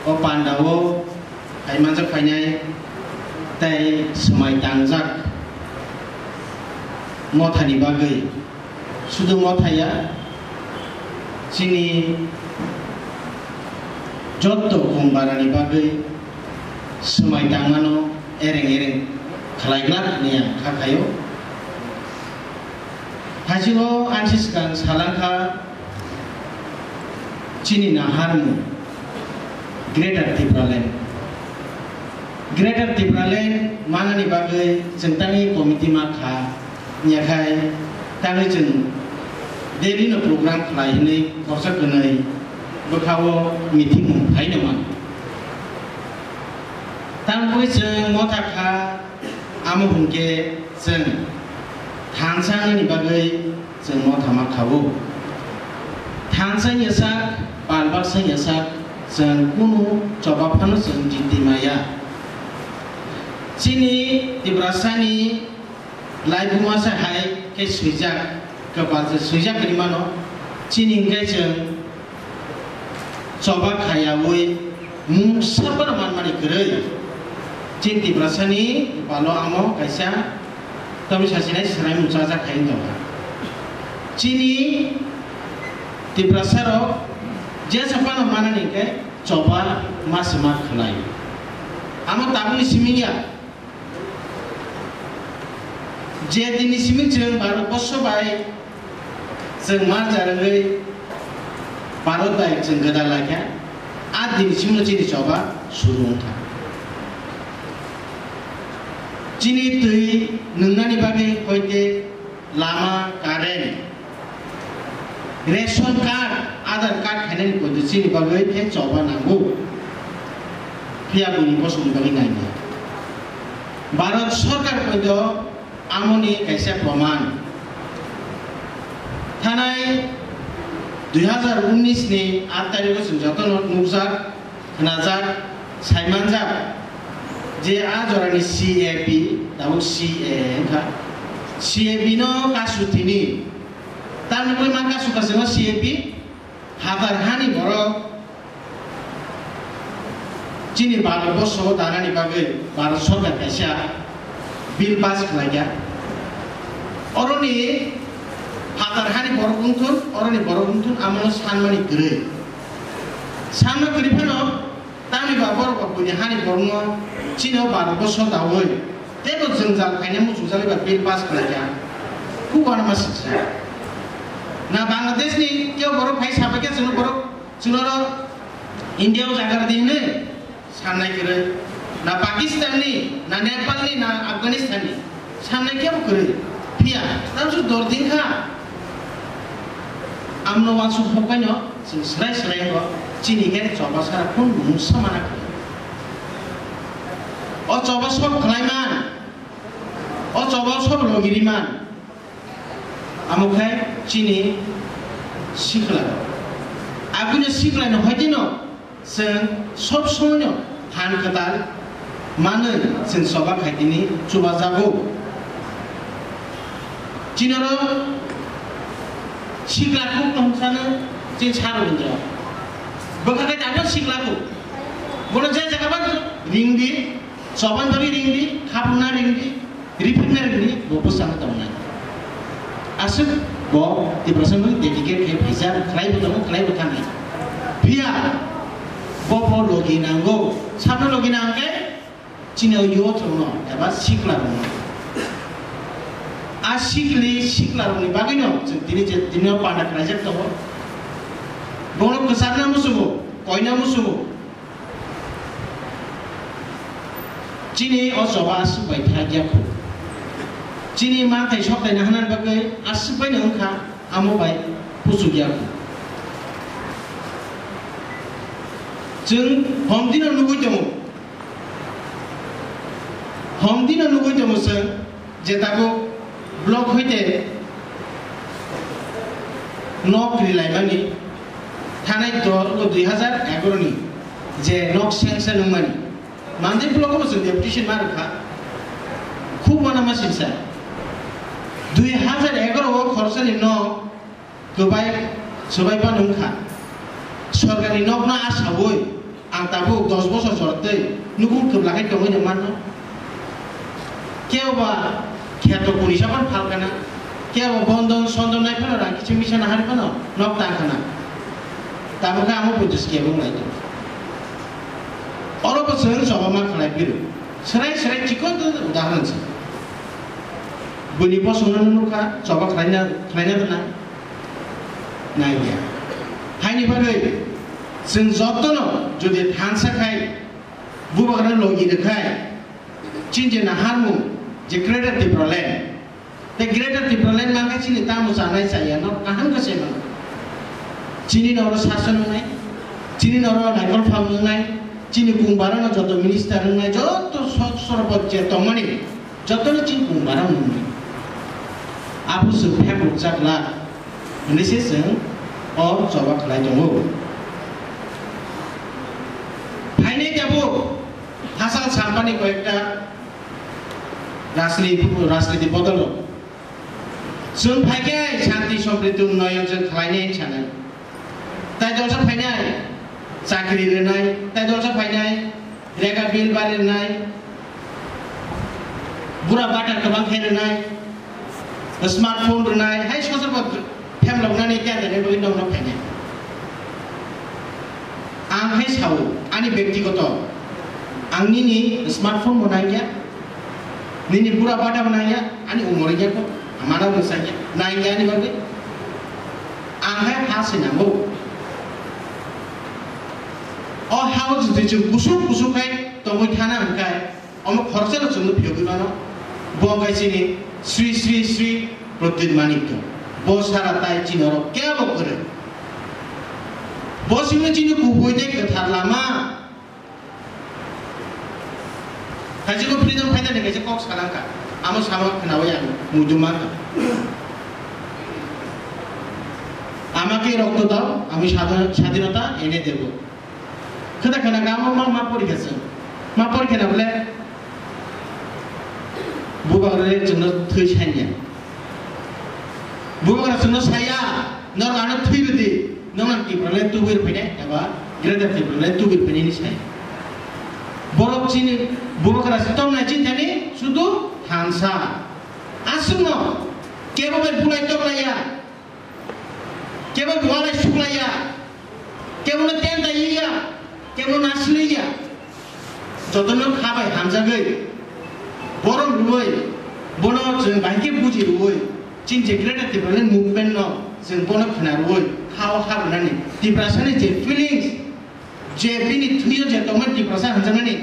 o pandawo ai manjak fainai tai semai tangjak mothani bagai sudu mothaya chini jotto kombarani bagai semai tangmano ereng khalaiglak niya khakayo hajilo ansiskan salangka chini naharmu Greater Tipraland manani bagai jentani komiti makha nyakai tangi jeng daily no program khlai ni korsa kenai bakawo meeting hai naman tangpui jeng mothakha amu hungke jeng thangsani bagai jeng mothama khawo thangsang yasak balbak sang yasak jeng kunu jawabano jeng ditimaya chini tibrasani laibuma sa hai ke suijak kepada suijak kelimano chini ngai jeng jawab khayawui musabar man gerei chin tibrasani balo amo kaisa tabi sasinai serai musaja khain jawa chini tibrasaro je sapano manani ke coba masmat khlai amo tabuni simingya je dini siming jeng baru poso bai jeng mar jarangai baru bai jeng gedal lagi ad dini siming chini coba surung tha chini tui nungnani bagai hoite lama karen ration card Aadhaar card khainen kodu chini bagai phe coba nanggu pia buni poso bagai naina Bharat Sarkar kodu amoni kaisa praman thanai 2019 ni 8 tarikh jeng jotono nukjak khnajak saimanjak je ajorani CAP dabu CAP no kasutini tanpui maka suka seno CAP Aadhaar hani borok chini Bharatborso danani bagai Bharat Sarkar kaisa bill pass khlaiya oroni Aadhaar hani borok amono sanmani gerei sanma gerifano tami ba borok buni hani borno chino Bharatborso dawoi tebo jengjal khaine mujujali ba bill pass khlaiya kubana masisa na Bangladesh ni kyo borok phai sabake jeno borok junoro India jagar dine sanai gerei na Pakistan ni na Nepal ni na Afghanistan ni sanai kyo gerei pia tamsu dordin kha amno wansu hokanyo serai ko chini ke coba sara pun musa mana o coba sob khlaiman o coba sob logiriman amukai chini sikla agunya sikla no hajino sen sob sonyo han kadal mana sen soba khaitini chuba jago chinaro siklaku nomsana chin charo bendra bakakai tabo siklaku bono jaya jagaban ringdi soban bari ringdi khapna ringdi ripna ringdi bobo sana tamna asuk bo tibrasan dedicate ke bisa klai butang pia bobo logi nango sabno logi nangke chino yo trono eba sikla rono sikla roni bagino dini panda kerajaan tahu bono kesana musuh koina musuh chini osoba asubai thagya ko chini mantai shop dai nahanan bagai asubai nangka amobai pusugya ko jeng homdina nugui temu se jetago blok hoite nok rilaimani thanai dor ko 2011 ni je nok sanction mani mande blok ko se deputation marka khub mana masinsa 2011 o khorchani nok gobai sobai pa nungkha sorgari nok na asaboi ang tabu 10 bosor jorte nuku keblakai tongo nyaman kewa kiato polisi apa hal kana kewa bondon sondon naik pun orang kicim bisa nahari pun nok tak kana tamu kamu putus kewa mulai itu orang pesan coba mak kelai biru serai cikon tu udahan sih bunyi pos unan nuka coba kelainya tenang naik ya hai ni bagai जों जतन जुदि थानसाखाय बुबागरा लगी देखाय चिनजे ना हारमु जे ग्रेटर टिप्रलेन ते ग्रेटर टिप्रलेन मांगा चिनि तामु जानाय जाया न काहां कसे न चिनि नरो शासन नाय चिनि नरो नायकल फाम नाय चिनि बुंबारा न जतो मिनिस्टार नाय जतो सरपंच जे तमनि जतन चिन बुंबारा नाय आबु सु फेबु जागला निसे जों अ जबा खलाय दङो फाइने जाबो हासाल सामपानी कयेकटा राजनीति बदल जों फाइखाय शांति समृद्धि उन्नयन जों खालायनाय सानाय ताय दलसा फाइनाय साख्रि लिरनाय ताय दलसा फाइनाय रेगा बिल बालिरनाय बुरा बाटार गोबां खेरनाय स्मार्टफोन रोनाय हाय सजरबा फेमलावनानै केन्दाने बे नंना फाइनाय आं हाय सावो आंनि व्यक्तिगत आंनि नि स्मार्टफोन बनाया निनि बुरा बाटा बनाया आंनि उमरैया को आमाना मोसाया नायया नि बागै आं हाय हासिनांगौ अ हाउस दिजों गुसुखाय तंगै थाना अंखाय अम खरसेल जोंनो फियोगिबानो बगायसिनि श्री प्रद्युत मानिक्य बसारा ताय चिनर केबो करे बसिनो चिनो गुबैदे गोथार लामा खायसेखौ फ्रिदम फाइटारनि खायसे कक सालांखा आमो सामा खोनाबाय आं मुजुमा আমাকে রক্ত দাও আমি স্বাধীনতা এনে দেব खोथा खोनागा मा परीक्षा मा परीक्षा ना बोले बुबागरे जोंनो थै साइनिया बुबागरा जोंनो साया नरगानो थैबोदि नोंना टिप्रले तुबिर फैनाय एबा ग्रेटार टिप्रले तुबिर फैनायनि साय बरफ चिनि बुबागरा सितम नाय चिन्तानि सुदु हांसा आसुनो केबो बुलाय तबलाया केबो दुआलाय सुलाया केबो तेन्दायिया केबो नासलिया जतनो खाबाय हामजागै बरम रुबै बनो जों बायके बुजि रुबै चिनजे ग्रेटार टिप्रले मुभमेन्ट न जों बनो खोना रुबै खाव हाबनानै डिप्रेसननि जे फिलिंस जे बिनि थुयो जे तमन डिप्रेसन हनजानानै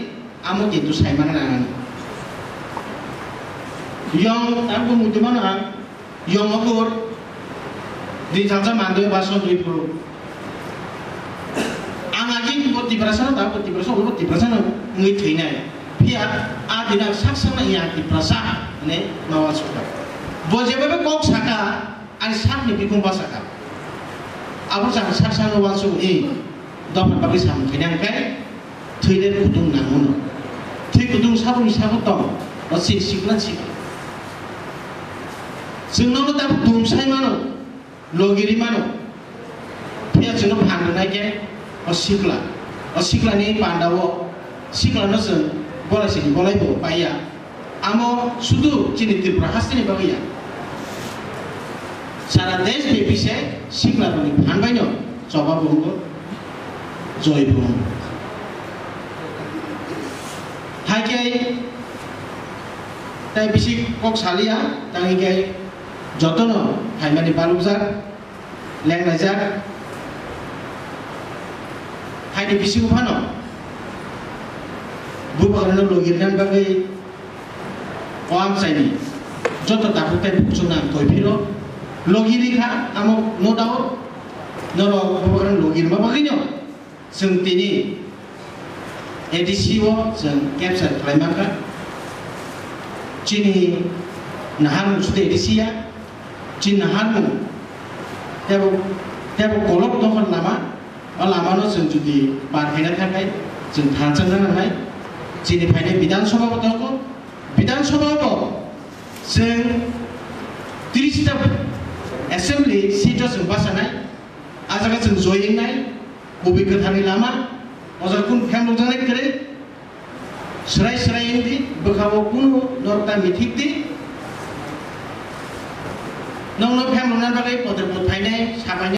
आमो जेतु सायमान नानानै यं आंबो मुदुमान आं यं अगर di jaja mandu baso di puru angagi depression दा डिप्रेसन ngui थैनाय फिया आदिना साकसना या डिप्रेसन ने मावा सुका बजेबे कक साका आनि साकनि बिखुं बासाका आबो जां साकसना वासु ए दफा बाबि साम थैनांखाय थैले गुदुं नांगोन थै गुदुं साबुनि साबु दं असे सिगला सिग जोंनाव दा दुमसाय मानो लगिरि मानो फिया जोंनो फाननाय के असिक्ला नि पांडावो सिक्लानो जों बलासिनि बलायबो पाया आमो सुदु चिनि त्रिपुरा हास्तिनि बागैया सारा देश बेपिसे सिक्लानि फानबायनो जबा बुंगो जय बुं हायके ताय बिसि कक सालिया तांगिके जतन हायमानि बालुजार लेंनाजार हायनि बिसिखौ फानो बुबागरनो लगिरनान बागै अआम साइनि जत दाफुताय फुसुना तयफिरो लगिरिखा आमो नो डाउट नरो बुबागरनो लगिरमा बागैनो जों तिनि एडिसिओ जों केपचार खालायमाखा चिनि नाहार मुसुदे एडिसिया चिन नाहारमु तेबो गलक दखन लामा लामानो जों जुदि बारहैना थाखाय जों थांजोबनो नालाय जोंनिफ्रायनो बिधानसभाबो दङ बिधानसभाबो जों 30टा एसेम्बलि सिटआव जों बासानाय आजागा जों जयैनाय बबे गोथारनि Lama Ojo kun family jane kere serai indi bekhawo kun norta mithik di nong no family nan bagai poder pot phainai sabai